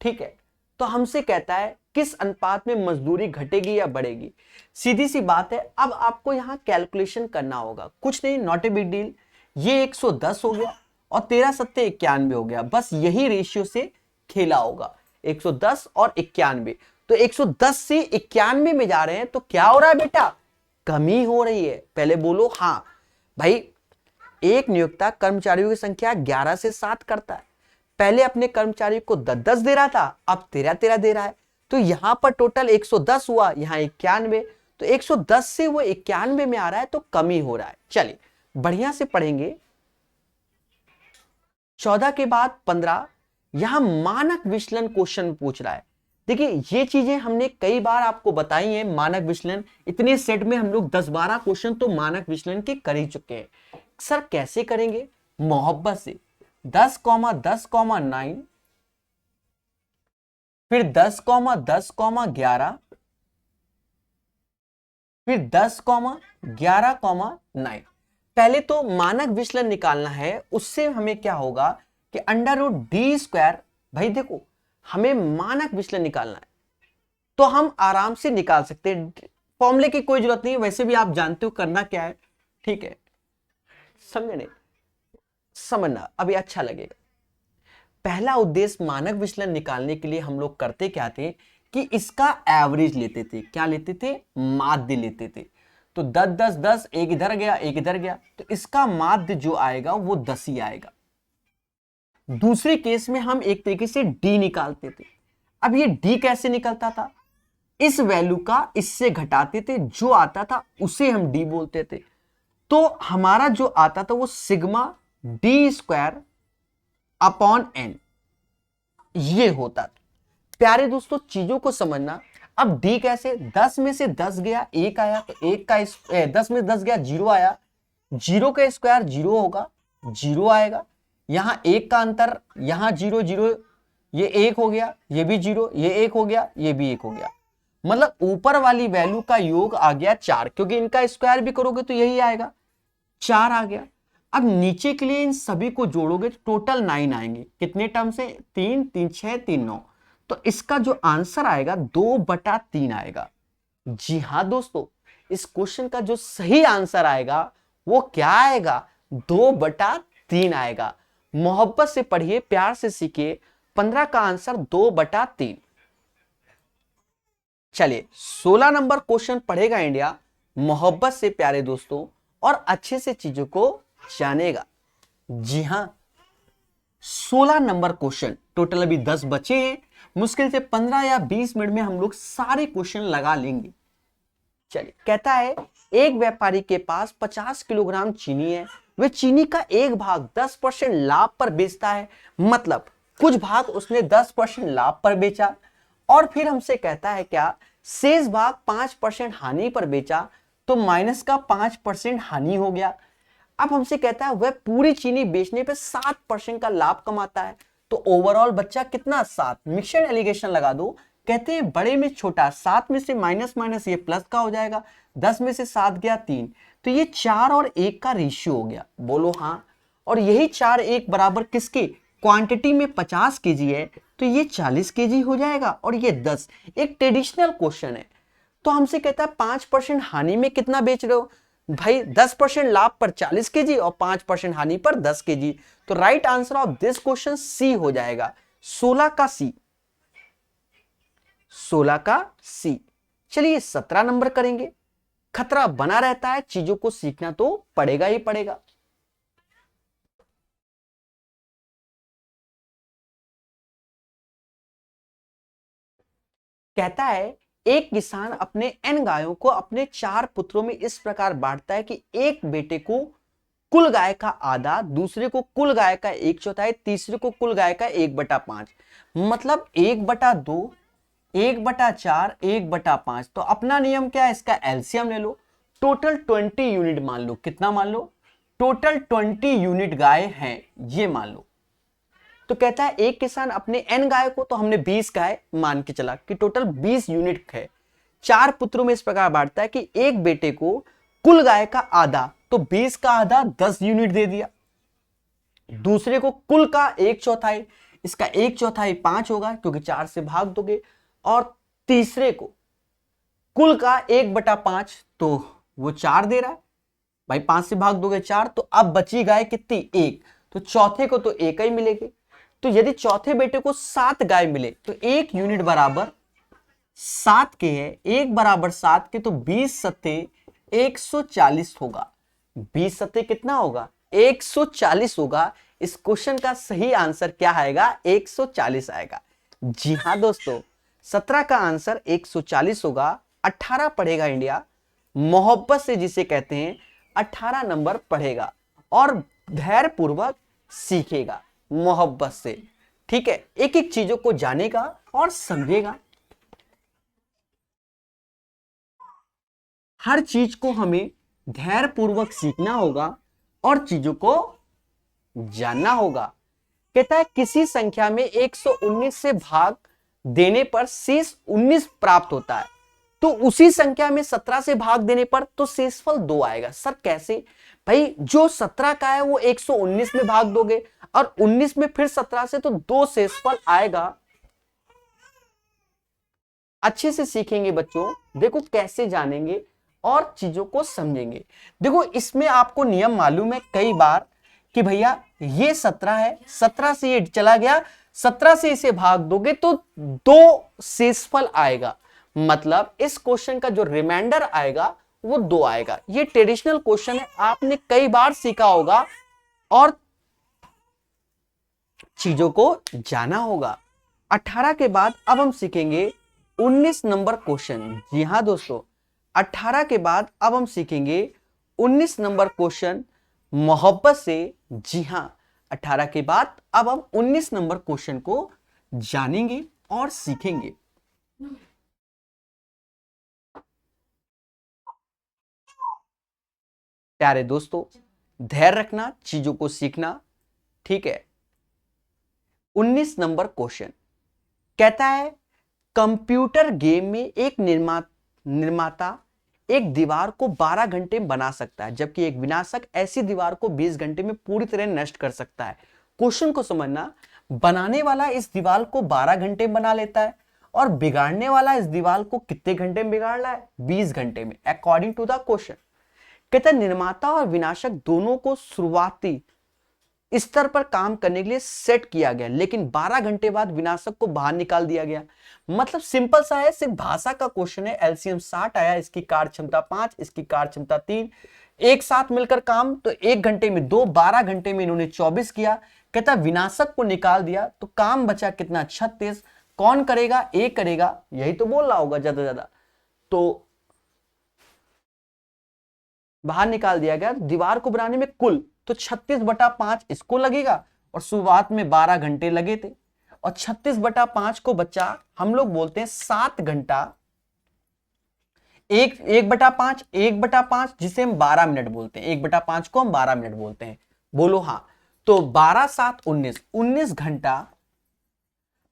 ठीक है, तो हमसे कहता है किस अनुपात में मजदूरी घटेगी या बढ़ेगी। सीधी सी बात है, अब आपको यहां कैलकुलेशन करना होगा, कुछ नहीं, नॉट ए बिग डील। ये 110 हो गया और 13 सत्ते 91 हो गया, बस यही रेशियो से खेला होगा, 110 और 91। तो 110 से 91 में जा रहे हैं, तो क्या हो रहा है बेटा, कमी हो रही है। पहले बोलो हाँ भाई, एक नियोक्ता कर्मचारियों की संख्या 11 से 7 करता है, पहले अपने कर्मचारी को 10-10 दे रहा था, अब 13-13 दे रहा है, तो यहां पर टोटल 110 हुआ, यहां 91, तो 110 से वो 91 में आ रहा है, तो कमी हो रहा है। चलिए बढ़िया से पढ़ेंगे। 14 के बाद 15, यहां मानक विचलन क्वेश्चन पूछ रहा है। देखिए ये चीजें हमने कई बार आपको बताई हैं, मानक विचलन, इतने सेट में हम लोग 10-12 क्वेश्चन तो मानक विचलन के कर ही चुके हैं। सर कैसे करेंगे, मोहब्बत से 10,10,9, फिर 10,10,11, फिर 10,11,9। पहले तो मानक विचलन निकालना है, उससे हमें क्या होगा कि √d², भाई देखो हमें मानक विचलन निकालना है, तो हम आराम से निकाल सकते हैं, फॉर्मूले की कोई जरूरत नहीं है, वैसे भी आप जानते हो करना क्या है। ठीक है, समझे नहीं, समझना अभी अच्छा लगेगा। पहला उद्देश्य मानक विचलन निकालने के लिए हम लोग करते क्या थे कि इसका एवरेज लेते थे, क्या लेते थे, माध्य लेते थे। तो 10-10-10, एक इधर गया एक इधर गया, तो इसका माध्य जो आएगा वो 10 ही आएगा। दूसरे केस में हम एक तरीके से डी निकालते थे। अब ये डी कैसे निकलता था, इस वैल्यू का इससे घटाते थे, जो आता था उसे हम डी बोलते थे। तो हमारा जो आता था वो सिग्मा d² अपॉन n, ये होता था। प्यारे दोस्तों चीजों को समझना। अब d कैसे, 10 में से 10 गया 1 आया, तो 1 का 10 में 10 गया 0 आया, 0 का स्क्वायर 0 होगा, 0 आएगा। यहां 1 का अंतर, यहां 0 0, ये 1 हो गया, ये भी 0, ये 1 हो गया, ये भी 1 हो गया, मतलब ऊपर वाली वैल्यू का योग आ गया 4, क्योंकि इनका स्क्वायर भी करोगे तो यही आएगा, 4 आ गया। अब नीचे के लिए इन सभी को जोड़ोगे तो टोटल 9 आएंगे, कितने टर्म से, 3 3 6 3 9, तो इसका जो आंसर आएगा 2/3 आएगा। जी हाँ दोस्तों, इस क्वेश्चन का जो सही आंसर आएगा वो क्या आएगा, 2/3 आएगा। मोहब्बत से पढ़िए, प्यार से सीखिए, 15 का आंसर 2/3। चलिए 16 नंबर क्वेश्चन पढ़ेगा इंडिया, मोहब्बत से प्यारे दोस्तों, और अच्छे से चीजों को जानेगा। जी हां 16 नंबर क्वेश्चन, टोटल अभी 10 बचे हैं, मुश्किल से 15 या 20 मिनट में हम लोग सारे क्वेश्चन लगा लेंगे। चलिए कहता है, एक व्यापारी के पास 50 किलोग्राम चीनी है, वह चीनी का एक भाग 10% लाभ पर बेचता है, मतलब कुछ भाग उसने 10% लाभ पर बेचा, और फिर हमसे कहता है क्या, शेष भाग 5% हानि पर बेचा, तो माइनस का 5% हानि हो गया। अब हमसे कहता है वह पूरी चीनी बेचने पे 7% का लाभ कमाता है, तो ओवरऑल बच्चा कितना, 7। मिक्सड एलिगेशन लगा दो, कहते हैं बड़े में छोटा, 7 में से माइनस माइनस ये प्लस का हो जाएगा, 10 में से 7 गया 3, तो ये 4 और 1 का रेशियो हो गया, बोलो हाँ। और यही 4 1 बराबर किसके, क्वांटिटी में 50 केजी है, तो ये 40 केजी हो जाएगा, और ये 10। एक ट्रेडिशनल क्वेश्चन है, तो हमसे कहता है 5% हानि में कितना बेच रहे हो भाई, 10% लाभ पर 40 केजी और 5% हानि पर 10 केजी। तो right answer of this question C हो जाएगा, 16 का सी, 16 का सी। चलिए 17 नंबर करेंगे। खतरा बना रहता है, चीजों को सीखना तो पड़ेगा ही पड़ेगा। कहता है एक किसान अपने n गायों को अपने 4 पुत्रों में इस प्रकार बांटता है कि एक बेटे को कुल गाय का आधा, दूसरे को कुल गाय का 1/4, तीसरे को कुल गाय का 1/5, मतलब 1/2, 1/4, 1/5। तो अपना नियम क्या है, इसका एलसीएम ले लो। टोटल 20 यूनिट मान लो, कितना मान लो, टोटल 20 यूनिट गाय हैं ये मान लो। तो कहता है एक किसान अपने n गाय को, तो हमने 20 गाय मान के चला कि टोटल 20 यूनिट है, 4 पुत्रों में इस प्रकार बांटता है कि एक बेटे को कुल गाय का आधा, तो 20 का आधा 10 यूनिट दे दिया, दूसरे को कुल का 1/4, इसका 1/4 5 होगा क्योंकि 4 से भाग दोगे, और तीसरे को कुल का 1/5, तो वो 4 दे रहा है भाई, 5 से भाग दोगे 4, तो अब बची गाय कितनी, 1, तो चौथे को तो 1 ही मिलेगी। तो यदि चौथे बेटे को 7 गाय मिले तो 1 यूनिट बराबर 7 के है, 1 बराबर 7 के, तो 20 सत्ते 140 होगा। 20 सत्ते कितना होगा, 140 होगा। इस क्वेश्चन का सही आंसर क्या आएगा, 140 आएगा। जी हाँ दोस्तों, 17 का आंसर 140 होगा। 18 पढ़ेगा इंडिया, मोहब्बत से जिसे कहते हैं, 18 नंबर पढ़ेगा और धैर्य पूर्वक सीखेगा मोहब्बत से। ठीक है, एक एक चीजों को जानेगा और समझेगा। हर चीज को हमें धैर्य पूर्वक सीखना होगा और चीजों को जानना होगा। कहता है किसी संख्या में 119 से भाग देने पर शेष 19 प्राप्त होता है, तो उसी संख्या में 17 से भाग देने पर तो शेषफल 2 आएगा। सर कैसे भाई, जो 17 का है वो 119 में भाग दोगे और 19 में फिर 17 से, तो 2 शेषफल आएगा। अच्छे से सीखेंगे बच्चों, देखो कैसे जानेंगे और चीजों को समझेंगे। देखो इसमें आपको नियम मालूम है कई बार कि भैया ये 17 है, 17 से ये चला गया, 17 से इसे भाग दोगे तो 2 शेषफल आएगा, मतलब इस क्वेश्चन का जो रिमाइंडर आएगा वो 2 आएगा। ये ट्रेडिशनल क्वेश्चन है, आपने कई बार सीखा होगा और चीजों को जाना होगा। 18 के बाद अब हम सीखेंगे 19 नंबर क्वेश्चन। जी हाँ दोस्तों, 18 के बाद अब हम सीखेंगे 19 नंबर क्वेश्चन मोहब्बत से। जी हाँ, 18 के बाद अब हम 19 नंबर क्वेश्चन को जानेंगे और सीखेंगे। प्यारे दोस्तों, धैर्य रखना, चीजों को सीखना। ठीक है, 19 नंबर क्वेश्चन कहता है कंप्यूटर गेम में एक निर्माता एक दीवार को 12 घंटे में बना सकता है, जबकि एक विनाशक ऐसी दीवार को 20 घंटे में पूरी तरह नष्ट कर सकता है। क्वेश्चन को समझना, बनाने वाला इस दीवार को 12 घंटे में बना लेता है और बिगाड़ने वाला इस दीवार को कितने घंटे में बिगाड़ रहा है, 20 घंटे में, अकॉर्डिंग टू द क्वेश्चन। कहता है निर्माता और विनाशक दोनों को शुरुआती स्तर पर काम करने के लिए सेट किया गया, लेकिन 12 घंटे बाद विनाशक को बाहर निकाल दिया गया। मतलब सिंपल सा है, सिर्फ भाषा का क्वेश्चन है। एलसीएम 60 आया, इसकी कार्य क्षमता 5, इसकी कार्य क्षमता 3, एक साथ मिलकर काम, तो 1 घंटे में 2, 12 घंटे में इन्होंने 24 किया। कहता विनाशक को निकाल दिया तो काम बचा कितना, 36। कौन करेगा, ए करेगा, यही तो बोल रहा होगा ज्यादा ज्यादा। तो बाहर निकाल दिया गया, दीवार को बनाने में कुल तो 36/5 इसको लगेगा और शुरुआत में 12 घंटे लगे थे, और 36/5 को बच्चा हम लोग बोलते हैं 7 घंटा। 1/5 जिसे हम 12 मिनट बोलते हैं, 1/5 को हम 12 मिनट बोलते हैं, बोलो हाँ। तो 12 7 19, 19 घंटा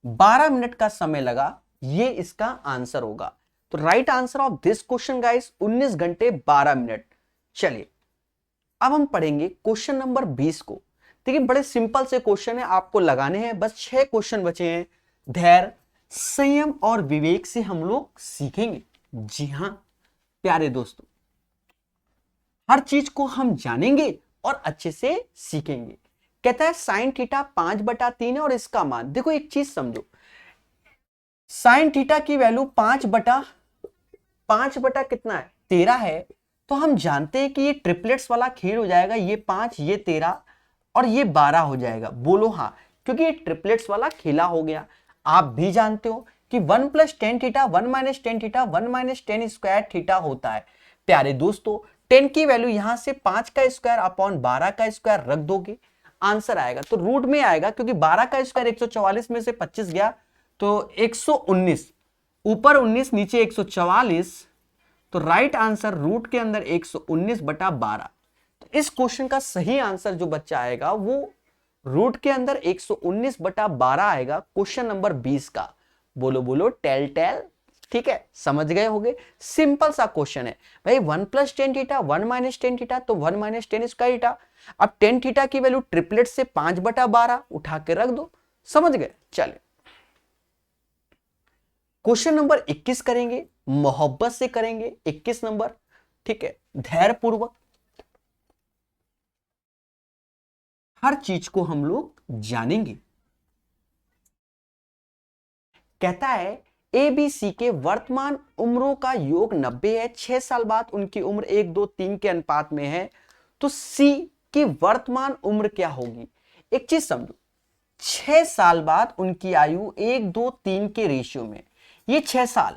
12 मिनट का समय लगा, ये इसका आंसर होगा। तो right answer of this question guys 19 घंटे 12 मिनट। चलिए अब हम पढ़ेंगे क्वेश्चन नंबर 20 को। देखिए बड़े सिंपल से क्वेश्चन है, आपको लगाने हैं, बस 6 क्वेश्चन बचे हैं। धैर्य, संयम और विवेक से हम लोग सीखेंगे। जी हाँ प्यारे दोस्तों, हर चीज को हम जानेंगे और अच्छे से सीखेंगे। कहता है साइन थीटा 5/3 है और इसका मान, देखो एक चीज समझो, साइन थीटा की वैल्यू 5 बटा कितना है 13 है। तो हम जानते हैं कि ये ट्रिपलेट्स वाला खेल हो जाएगा, ये 5 ये 13 और ये 12 हो जाएगा। बोलो हाँ, क्योंकि ये ट्रिपलेट्स वाला खेला हो गया। आप भी जानते हो कि 1+10 थीटा 1-10 थीटा 1-10 स्क्वायर थीटा होता है। प्यारे दोस्तों 10 की वैल्यू यहां से 5 का स्क्वायर अपॉन 12 का स्क्वायर रख दोगे, आंसर आएगा। तो रूट में आएगा क्योंकि 12 का स्क्वायर 144 में से 25 गया तो 119, ऊपर 19 नीचे 144, तो राइट आंसर रूट के अंदर 119/12। तो इस क्वेश्चन का सही आंसर जो बच्चा आएगा वो रूट के अंदर 119/12 आएगा, क्वेश्चन नंबर 20 का। बोलो बोलो टेल टेल, ठीक है, समझ गए होगे। सिंपल सा क्वेश्चन है भाई, 1+10 थीटा 1-10 थीटा तो 1-10 स्क्वायर थीटा। अब 10 थीटा की वैल्यू ट्रिपलेट से 5/12 उठा के रख दो, समझ गए। चले क्वेश्चन नंबर 21 करेंगे, मोहब्बत से करेंगे 21 नंबर, ठीक है, धैर्य पूर्वक। हर चीज को हम लोग जानेंगे। कहता है ए बी सी के वर्तमान उम्रों का योग 90 है, 6 साल बाद उनकी उम्र 1 2 3 के अनुपात में है, तो सी की वर्तमान उम्र क्या होगी। एक चीज समझो, 6 साल बाद उनकी आयु 1 2 3 के रेशियो में, ये 6 साल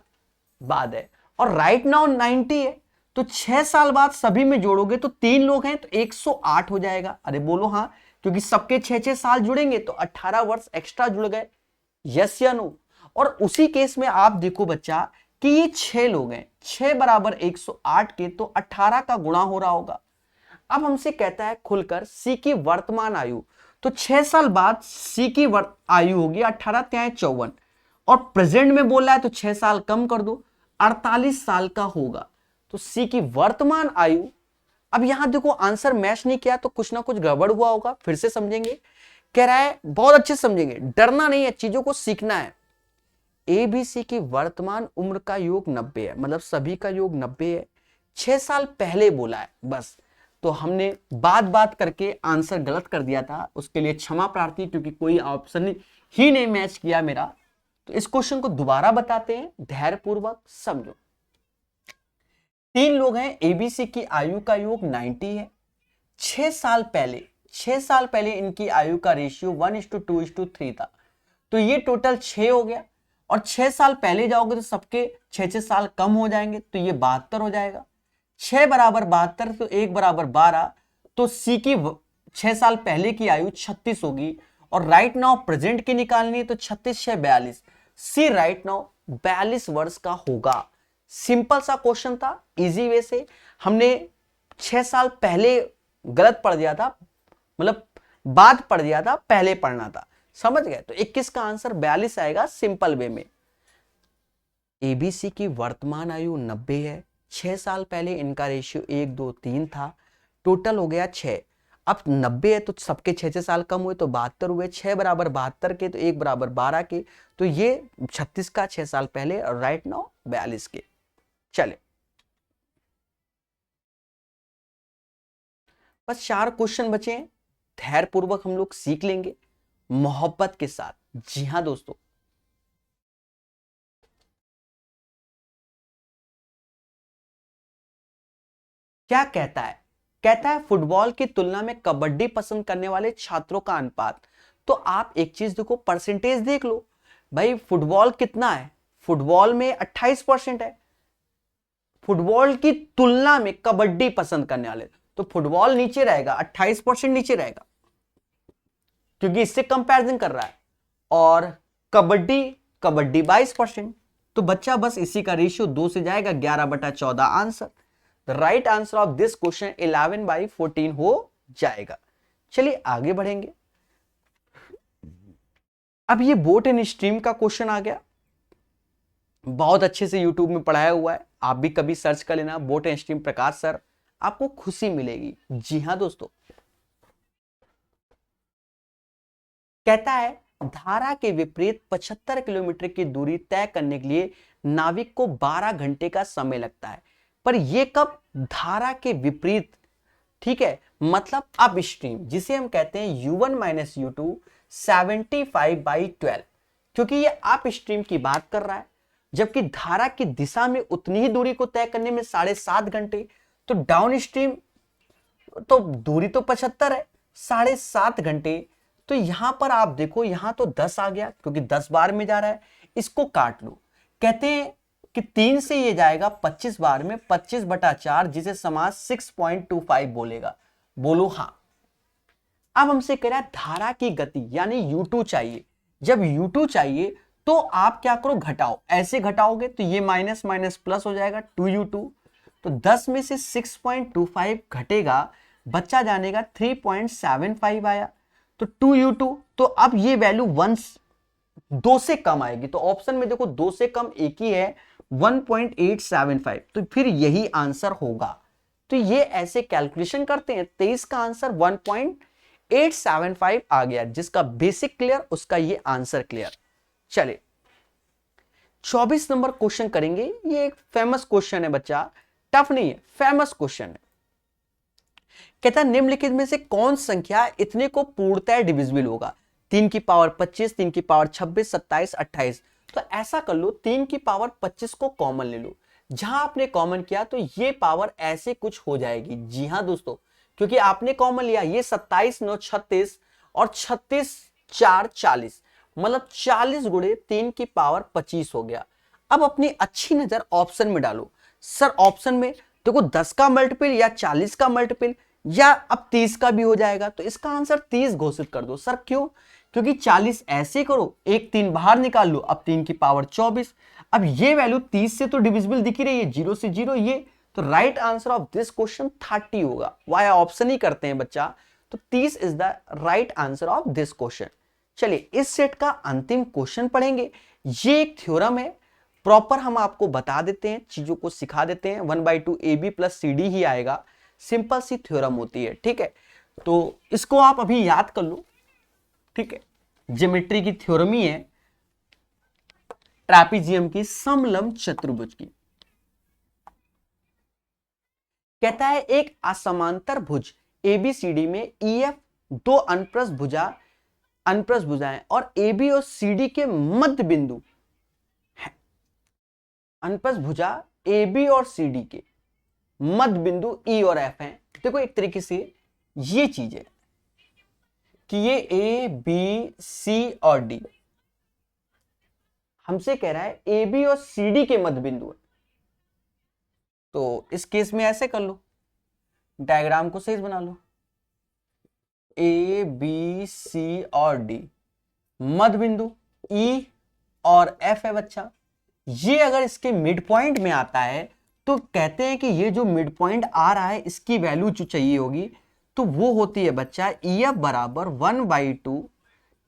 बाद है और राइट नाउ 90 है। तो 6 साल बाद सभी में जोड़ोगे तो 3 लोग हैं तो 108 हो जाएगा। अरे बोलो हाँ, क्योंकि सबके 6-6 साल जुड़ेंगे तो 18 वर्ष एक्स्ट्रा जुड़ गए, यस या नो। और उसी केस में आप देखो बच्चा कि ये 6 लोग हैं, 6 बराबर 108 के तो 18 का गुणा हो रहा होगा। अब हमसे कहता है खुलकर सी की वर्तमान आयु, तो 6 साल बाद सी की आयु होगी 18 त्यां 54, और प्रेजेंट में बोल रहा है तो 6 साल कम कर दो 48 साल का होगा। तो सी की वर्तमान आयु, अब यहां देखो आंसर मैच नहीं किया तो कुछ ना कुछ गड़बड़ हुआ होगा, फिर से समझेंगे। कह रहा है बहुत अच्छे समझेंगे, डरना नहीं है, चीजों को सीखना है। ए बी सी की वर्तमान उम्र का योग 90 है, मतलब सभी का योग 90 है, 6 साल पहले बोला है बस। तो हमने बात बात करके आंसर गलत कर दिया था, उसके लिए क्षमा प्रार्थी, क्योंकि कोई ऑप्शन ही नहीं मैच किया मेरा। तो इस क्वेश्चन को दोबारा बताते हैं, धैर्य पूर्वक समझो। 3 लोग हैं, एबीसी की आयु का योग 90 है, 6 साल पहले इनकी आयु का रेशियो 1:2:3 था, तो ये टोटल 6 हो गया। और 6 साल पहले जाओगे तो सबके 6-6 साल कम हो जाएंगे, तो ये 72 हो जाएगा। 6 बराबर 72 तो 1 बराबर 12, तो सी की 6 साल पहले की आयु 36 होगी। और राइट नाउ प्रेजेंट की निकालनी है तो 36 6 42, सी राइट नाउ 42 वर्ष का होगा। सिंपल सा क्वेश्चन था, इजी वे से हमने 6 साल पहले गलत पढ़ दिया था, मतलब बाद पढ़ दिया था, पहले पढ़ना था, समझ गए। तो 21 का आंसर 42 आएगा सिंपल वे में। एबीसी की वर्तमान आयु 90 है, 6 साल पहले इनका रेशियो 1 2 3 था, टोटल हो गया 6। अब 90 है तो सबके 6-6 साल कम हुए तो 72 हुए, 6 बराबर 72 के तो 1 बराबर 12 के, तो ये 36 का 6 साल पहले और राइट नाउ 42 के। चले बस 4 क्वेश्चन बचे हैं, धैर्य पूर्वक हम लोग सीख लेंगे मोहब्बत के साथ। जी हां दोस्तों, क्या कहता है, कहता है फुटबॉल की तुलना में कबड्डी पसंद करने वाले छात्रों का अनुपात। तो आप एक चीज देखो, परसेंटेज देख लो भाई, फुटबॉल कितना है, फुटबॉल में 28% है, फुटबॉल की तुलना में कबड्डी पसंद करने वाले, तो फुटबॉल नीचे रहेगा, 28% नीचे रहेगा क्योंकि इससे कंपैरिजन कर रहा है। और कबड्डी कबड्डी 22%, तो बच्चा बस इसी का रेशियो 2 से जाएगा, 11/14 answer. The right answer of this question 11/14 हो जाएगा। चलिए आगे बढ़ेंगे। अब ये बोट एंड स्ट्रीम का क्वेश्चन आ गया, बहुत अच्छे से यूट्यूब में पढ़ाया हुआ है, आप भी कभी सर्च कर लेना boat and stream Prakash sir, आपको खुशी मिलेगी। जी हां दोस्तों, कहता है धारा के विपरीत 75 किलोमीटर की दूरी तय करने के लिए नाविक को 12 घंटे का समय लगता है, पर यह कब? धारा के विपरीत, ठीक है, मतलब अप स्ट्रीम, जिसे हम कहते हैं U1 माइनस U2 75/12, क्योंकि ये अप स्ट्रीम की बात कर रहा है, जबकि धारा की दिशा में उतनी ही दूरी को तय करने में 7.5 घंटे, तो डाउन स्ट्रीम तो दूरी तो 75 है, 7.5 घंटे। तो यहां पर आप देखो, यहां तो 10 आ गया क्योंकि 10 बार में जा रहा है, इसको काट लो। कहते हैं कि 3 से ये जाएगा 25 बार में, 25/4, जिसे समास 6.25 बोलेगा। बोलो हाँ। अब हमसे कह रहा है धारा की गति यानी U2 चाहिए। जब U2 चाहिए तो आप क्या करो, घटाओ, ऐसे घटाओगे तो ये माइनस माइनस प्लस हो जाएगा 2U2। तो 10 में से 6.25 घटेगा, बच्चा जाने का 3.75 आया, तो 2U2। तो अब ये वैल्यू 2 से कम आएगी, तो ऑप्शन में देखो 2 से कम एक ही है, 1.875, तो फिर यही आंसर होगा। तो ये ऐसे कैलकुलेशन करते हैं। 23 का आंसर 1.875 आ गया, जिसका बेसिक क्लियर, उसका ये आंसर क्लियर। चले 24 नंबर क्वेश्चन करेंगे। ये एक फेमस क्वेश्चन है बच्चा, टफ नहीं है, फेमस क्वेश्चन है। कहता है निम्नलिखित में से कौन संख्या इतने को पूर्णतः डिविजिबल होगा? 3 की पावर 25, 3 की पावर 26, 27, 28। तो ऐसा कर लो, 3 की पावर 25 को कॉमन ले लो। जहां आपने कॉमन किया तो ये पावर ऐसे कुछ हो जाएगी। जी हां दोस्तों, क्योंकि आपने कॉमन लिया, ये 27 9 36 और 36 4 40, मतलब 40 गुणे 3 की पावर 25 हो गया। अब अपनी अच्छी नजर ऑप्शन में डालो। सर ऑप्शन में देखो 10 का मल्टीपल या 40 का मल्टीपल या अब 30 का भी हो जाएगा, तो इसका आंसर 30 घोषित कर दो। सर क्यों? क्योंकि 40 ऐसे करो, एक 3 बाहर निकाल लो, अब 3 की पावर 24। अब ये वैल्यू 30 से तो डिविजिबल दिख ही रही है, 0 से 0 ये, तो right answer of this question 30 होगा। वाई ऑप्शन ही करते हैं बच्चा, तो 30 is the right answer of this question. चलिए इस सेट का अंतिम क्वेश्चन पढ़ेंगे। ये एक थ्योरम है, प्रॉपर हम आपको बता देते हैं, चीजों को सिखा देते हैं। 1/2 AB प्लस CD ही आएगा, सिंपल सी थ्योरम होती है, ठीक है। तो इसको आप अभी याद कर लो, ठीक है। ज्योमेट्री की थ्योरम ही है, ट्रापीजियम की समलंब चतुर्भुज की। कहता है एक असमांतर भुज ABCD में EF दो अनप्रस्थ भुजाएं और AB और CD के मध्य बिंदु, अनप्रस्थ भुजा AB और CD के मध्य बिंदु E और F हैं। देखो एक तरीके से ये चीज है कि ये A B C और D हमसे कह रहा है AB और CD के मध्य बिंदु है। तो इस केस में ऐसे कर लो, डायग्राम को सही बना लो। A B C और D मध्य बिंदु E और F है बच्चा। ये अगर इसके मिड पॉइंट में आता है तो कहते हैं कि ये जो मिड पॉइंट आ रहा है इसकी वैल्यू जो चाहिए होगी तो वो होती है बच्चा EF बराबर 1/2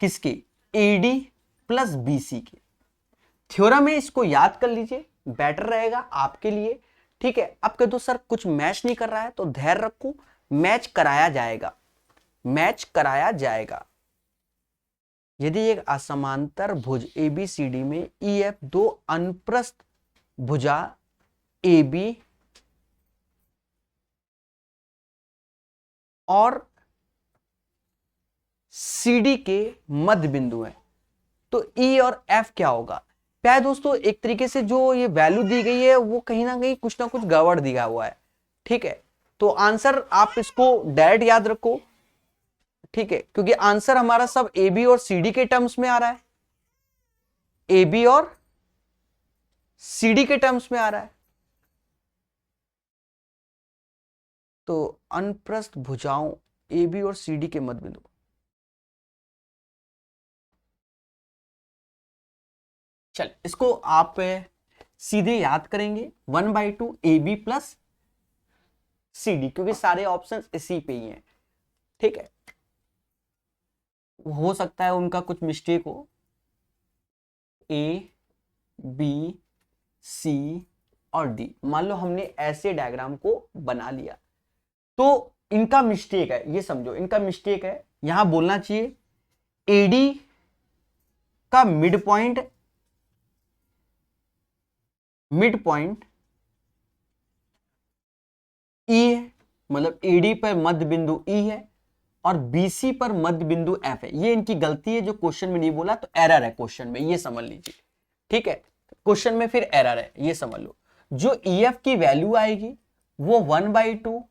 किसके? AD प्लस BC के। थ्योरम है, इसको याद कर लीजिए, बेटर रहेगा आपके लिए, ठीक है। अब कह दो सर कुछ मैच नहीं कर रहा है, तो धैर्य रखो, मैच कराया जाएगा, मैच कराया जाएगा। यदि एक असमांतर भुज ABCD में EF दो अनप्रस्थ भुजा AB और CD के मध्य बिंदु है, तो E और F क्या होगा? प्यारे दोस्तों एक तरीके से जो ये वैल्यू दी गई है वो कहीं ना कुछ गड़बड़ दिया हुआ है, ठीक है। तो आंसर आप इसको डायरेक्ट याद रखो, ठीक है, क्योंकि आंसर हमारा सब AB और CD के टर्म्स में आ रहा है, AB और CD के टर्म्स में आ रहा है। तो अनप्रस्थ भुजाओं AB और CD के मध्य बिंदु, चल इसको आप सीधे याद करेंगे 1/2 AB प्लस CD, क्योंकि सारे ऑप्शन इसी पे ही हैं, ठीक है। हो सकता है उनका कुछ मिस्टेक हो, A B C और D, मान लो हमने ऐसे डायग्राम को बना लिया तो इनका मिस्टेक है, ये समझो इनका मिस्टेक है। यहां बोलना चाहिए AD का मिड पॉइंट मिड पॉइंट ई है, मतलब एडी पर मध्य बिंदु ई है और बीसी पर मध्य बिंदु एफ है। ये इनकी गलती है जो क्वेश्चन में नहीं बोला, तो एरर है क्वेश्चन में, ये समझ लीजिए। ठीक है, क्वेश्चन में फिर एरर है, ये समझ लो। जो EF की वैल्यू आएगी वो 1/2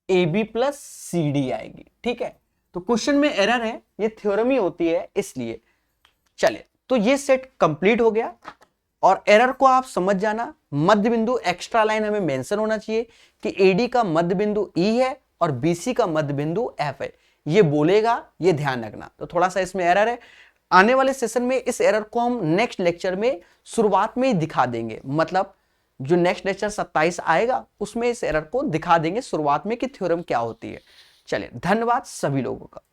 AB प्लस CD आएगी। ठीक है, तो क्वेश्चन में एरर है, ये थ्योरम ही होती है इसलिए। चलिए, तो ये सेट कंप्लीट हो गया और एरर को आप समझ जाना। मध्य बिंदु एक्स्ट्रा लाइन हमें मेंशन होना चाहिए कि AD का मध्य बिंदु E है और BC का मध्य बिंदु F है, ये बोलेगा, ये ध्यान रखना। तो थोड़ा सा इसमें एरर है, आने वाले सेशन में इस एरर को हम नेक्स्ट लेक्चर में शुरुआत में ही दिखा देंगे, मतलब जो नेक्स्ट लेक्चर 27 आएगा उसमें इस एरर को दिखा देंगे शुरुआत में कि थ्योरम क्या होती है। चलिए, धन्यवाद सभी लोगों का।